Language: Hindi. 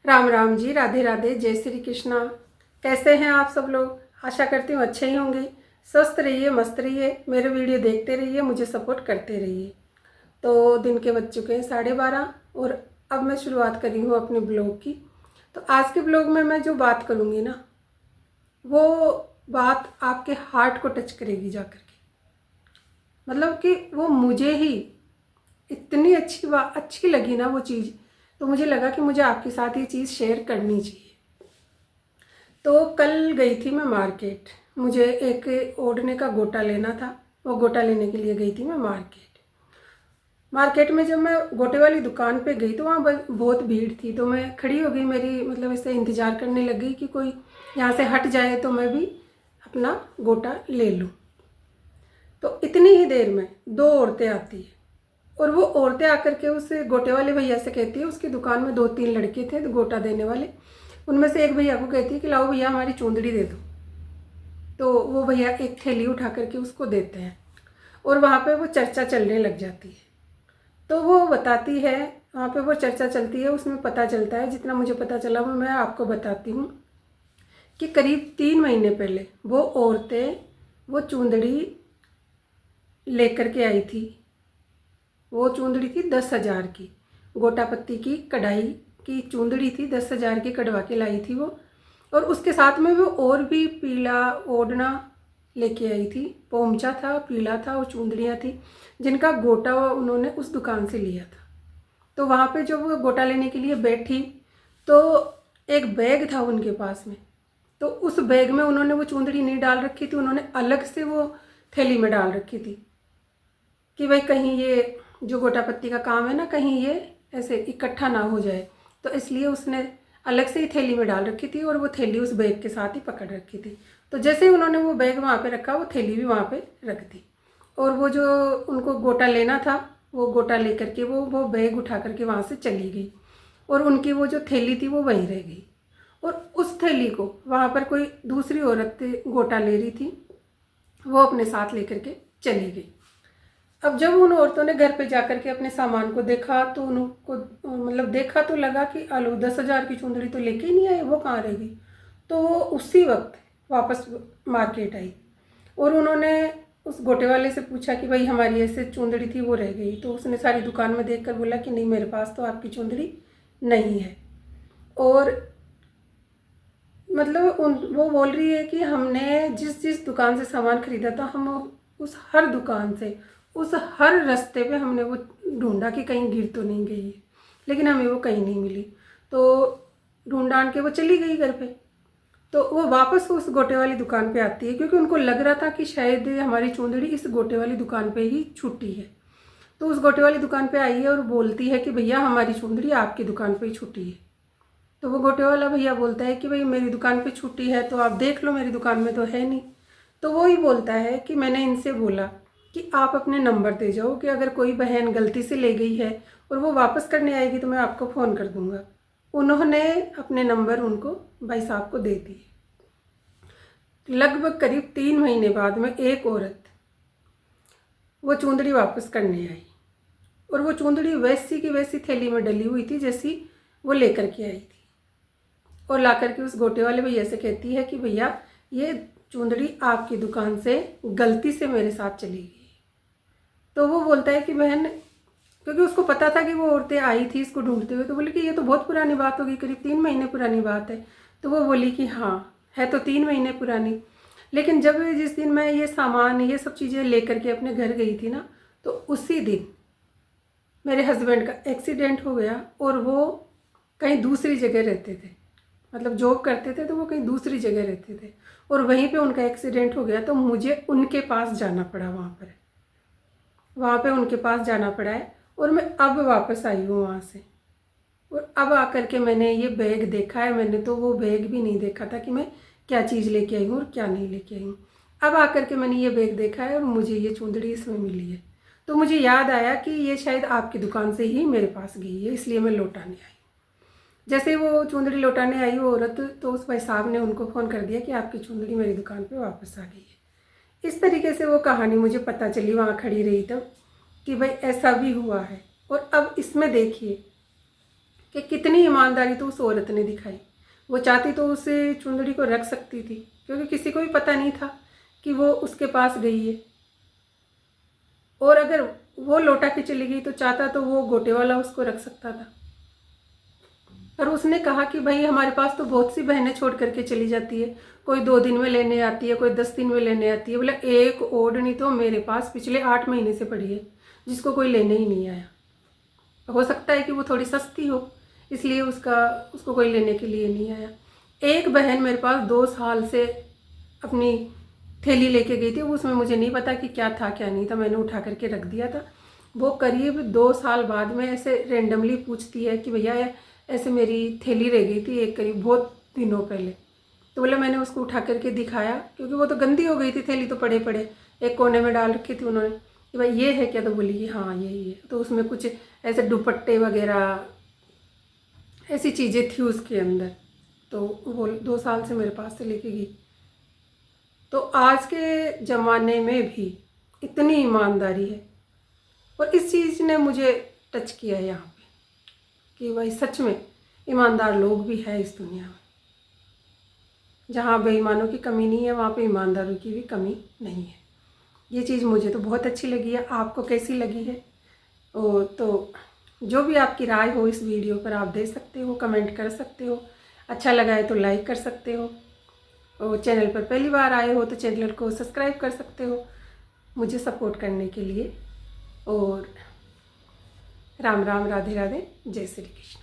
राम राम जी, राधे राधे, जय श्री कृष्णा। कैसे हैं आप सब लोग? आशा करती हूँ अच्छे ही होंगे। स्वस्थ रहिए, मस्त रहिए, मेरे वीडियो देखते रहिए, मुझे सपोर्ट करते रहिए। तो दिन के बज चुके हैं 12:30 और अब मैं शुरुआत करी हूँ अपने ब्लॉग की। तो आज के ब्लॉग में मैं जो बात करूँगी ना, वो बात आपके हार्ट को टच करेगी जा करके। मतलब कि वो मुझे ही इतनी अच्छी लगी ना वो चीज़, तो मुझे लगा कि मुझे आपके साथ ये चीज़ शेयर करनी चाहिए। तो कल गई थी मैं मार्केट, मुझे एक ओढ़ने का गोटा लेना था। वो गोटा लेने के लिए गई थी मैं मार्केट में जब मैं गोटे वाली दुकान पे गई तो वहाँ बहुत भीड़ थी। तो मैं खड़ी हो गई, मेरी मतलब ऐसे इंतज़ार करने लग गई कि कोई यहाँ से हट जाए तो मैं भी अपना गोटा ले लूँ। तो इतनी ही देर में दो औरतें आती हैं और वो औरतें आकर के उस गोटे वाले भैया से कहती है, उसकी दुकान में 2-3 लड़के थे गोटा देने वाले, उनमें से एक भैया को कहती है कि लाओ भैया हमारी चूंदड़ी दे दो। तो वो भैया एक थैली उठा करके उसको देते हैं और वहाँ पे वो चर्चा चलने लग जाती है। तो वो बताती है, वहाँ पे वो चर्चा चलती है, उसमें पता चलता है, जितना मुझे पता चला वो मैं आपको बताती हूँ कि करीब 3 महीने पहले वो औरतें वो चूंदड़ी लेकर के आई थी। वो चूंदड़ी थी 10,000 की, गोटा पत्ती की कढ़ाई की चूंदड़ी थी, 10,000 की कढ़वा के लाई थी वो। और उसके साथ में वो और भी पीला ओढ़ना लेके आई थी, पोमचा था, पीला था और चूंदड़ियाँ थी जिनका गोटा उन्होंने उस दुकान से लिया था। तो वहाँ पे जब वो गोटा लेने के लिए बैठी तो एक बैग था उनके पास में, तो उस बैग में उन्होंने वो चूंदड़ी नहीं डाल रखी थी, उन्होंने अलग से वो थैली में डाल रखी थी कि भाई कहीं ये जो गोटा पत्ती का काम है ना, कहीं ये ऐसे इकट्ठा ना हो जाए। तो इसलिए उसने अलग से ही थैली में डाल रखी थी और वो थैली उस बैग के साथ ही पकड़ रखी थी। तो जैसे ही उन्होंने वो बैग वहाँ पे रखा, वो थैली भी वहाँ पे रख दी और वो जो उनको गोटा लेना था वो गोटा लेकर के वो बैग उठा करके वहाँ से चली गई और उनकी वो जो थैली थी वो वहीं रह गई। और उस थैली को वहाँ पर कोई दूसरी औरत गोटा ले रही थी, वो अपने साथ लेकर के चली गई। अब जब उन औरतों ने घर पे जाकर के अपने सामान को देखा तो उनको मतलब देखा तो लगा कि आलू 10,000 की चूंदड़ी तो लेके ही नहीं आए, वो कहाँ रह गई। तो वो उसी वक्त वापस मार्केट आई और उन्होंने उस गोटे वाले से पूछा कि भाई हमारी ऐसे चूंदड़ी थी वो रह गई। तो उसने सारी दुकान में देखकर बोला कि नहीं, मेरे पास तो आपकी चूंदड़ी नहीं है। और मतलब वो बोल रही है कि हमने जिस जिस दुकान से सामान खरीदा था, हम उस हर दुकान से, उस हर रास्ते पे हमने वो ढूंढा कि कहीं गिर तो नहीं गई है, लेकिन हमें वो कहीं नहीं मिली। तो ढूंढ ढांड के वो चली गई घर पे। तो वो वापस उस गोटे वाली दुकान पे आती है क्योंकि उनको लग रहा था कि शायद हमारी चूंदड़ी इस गोटे वाली दुकान पे ही छूटी है। तो उस गोटे वाली दुकान पे आई है और बोलती है कि भैया हमारी चूंदड़ी आपकी दुकान पे ही छूटी है। तो वो गोटे वाला भैया बोलता है कि भाई मेरी दुकान पे छुट्टी है तो आप देख लो, मेरी दुकान में तो है नहीं। तो वो ही बोलता है कि मैंने इनसे बोला कि आप अपने नंबर दे जाओ कि अगर कोई बहन गलती से ले गई है और वो वापस करने आएगी तो मैं आपको फ़ोन कर दूंगा। उन्होंने अपने नंबर उनको भाई साहब को दे दिए। लगभग करीब 3 महीने बाद में एक औरत वो चूंदड़ी वापस करने आई और वो चूंदड़ी वैसी की वैसी थैली में डली हुई थी जैसी वो लेकर के आई थी और ला करके उस गोटे वाले भैया से कहती है कि भैया ये चूंदड़ी आपकी दुकान से गलती से मेरे साथ चली गई। तो वो बोलता है कि बहन, क्योंकि उसको पता था कि वो औरतें आई थी इसको ढूंढते हुए, तो बोली कि ये तो बहुत पुरानी बात होगी, करीब 3 महीने पुरानी बात है। तो वो बोली कि हाँ है तो 3 महीने पुरानी, लेकिन जब जिस दिन मैं ये सामान ये सब चीज़ें लेकर के अपने घर गई थी ना, तो उसी दिन मेरे हस्बैंड का एक्सीडेंट हो गया और वो कहीं दूसरी जगह रहते थे, मतलब जॉब करते थे तो वो कहीं दूसरी जगह रहते थे और वहीं पे उनका एक्सीडेंट हो गया। तो मुझे उनके पास जाना पड़ा, वहाँ पे उनके पास जाना पड़ा है और मैं अब वापस आई हूँ वहाँ से। और अब आकर के मैंने ये बैग देखा है, मैंने तो वो बैग भी नहीं देखा था कि मैं क्या चीज़ लेके आई हूँ और क्या नहीं लेके आई हूँ। अब आकर के मैंने ये बैग देखा है और मुझे ये चूंदड़ी इसमें मिली है। तो मुझे याद आया कि ये शायद आपकी दुकान से ही मेरे पास गई है, इसलिए मैं लौटाने आई। जैसे वो चूंदड़ी लौटाने आई वो औरत, तो उस भाई साहब ने उनको फ़ोन कर दिया कि आपकी चूंदड़ी मेरी दुकान पे वापस आ गई है। इस तरीके से वो कहानी मुझे पता चली वहाँ खड़ी रही तब कि भाई ऐसा भी हुआ है। और अब इसमें देखिए कि कितनी ईमानदारी तो उस औरत ने दिखाई। वो चाहती तो उस चुंदड़ी को रख सकती थी, क्योंकि किसी को भी पता नहीं था कि वो उसके पास गई है। और अगर वो लौटा के चली गई तो चाहता तो वो गोटे वाला उसको रख सकता था। पर उसने कहा कि भाई हमारे पास तो बहुत सी बहनें छोड़ करके चली जाती है, कोई 2 दिन में लेने आती है, कोई 10 दिन में लेने आती है। बोला एक ओढ़नी तो मेरे पास पिछले 8 महीने से पड़ी है, जिसको कोई लेने ही नहीं आया। हो सकता है कि वो थोड़ी सस्ती हो, इसलिए उसको कोई लेने के लिए नहीं आया। एक बहन मेरे पास 2 साल से अपनी थैली लेके गई थी, उसमें मुझे नहीं पता कि क्या था क्या नहीं था, मैंने उठा करके रख दिया था। वो करीब 2 साल बाद में ऐसे रेंडमली पूछती है कि भैया ऐसे मेरी थैली रह गई थी एक करीब बहुत दिनों पहले। तो बोला मैंने उसको उठा करके दिखाया, क्योंकि वो तो गंदी हो गई थी थैली, तो पड़े पड़े एक कोने में डाल रखी थी उन्होंने कि भाई ये है क्या। तो बोली कि हाँ यही है। तो उसमें कुछ ऐसे दुपट्टे वगैरह ऐसी चीज़ें थी उसके अंदर। तो वो 2 साल से मेरे पास से लेके गई। तो आज के ज़माने में भी इतनी ईमानदारी है, और इस चीज़ ने मुझे टच किया है यहाँ पे कि भाई सच में ईमानदार लोग भी हैं इस दुनिया में। जहाँ बेईमानों की कमी नहीं है, वहाँ पे ईमानदारों की भी कमी नहीं है। ये चीज़ मुझे तो बहुत अच्छी लगी है। आपको कैसी लगी है? तो जो भी आपकी राय हो इस वीडियो पर आप दे सकते हो, कमेंट कर सकते हो। अच्छा लगा है तो लाइक कर सकते हो, और चैनल पर पहली बार आए हो तो चैनल को सब्सक्राइब कर सकते हो मुझे सपोर्ट करने के लिए। और राम राम, राधे राधे, जय श्री कृष्ण।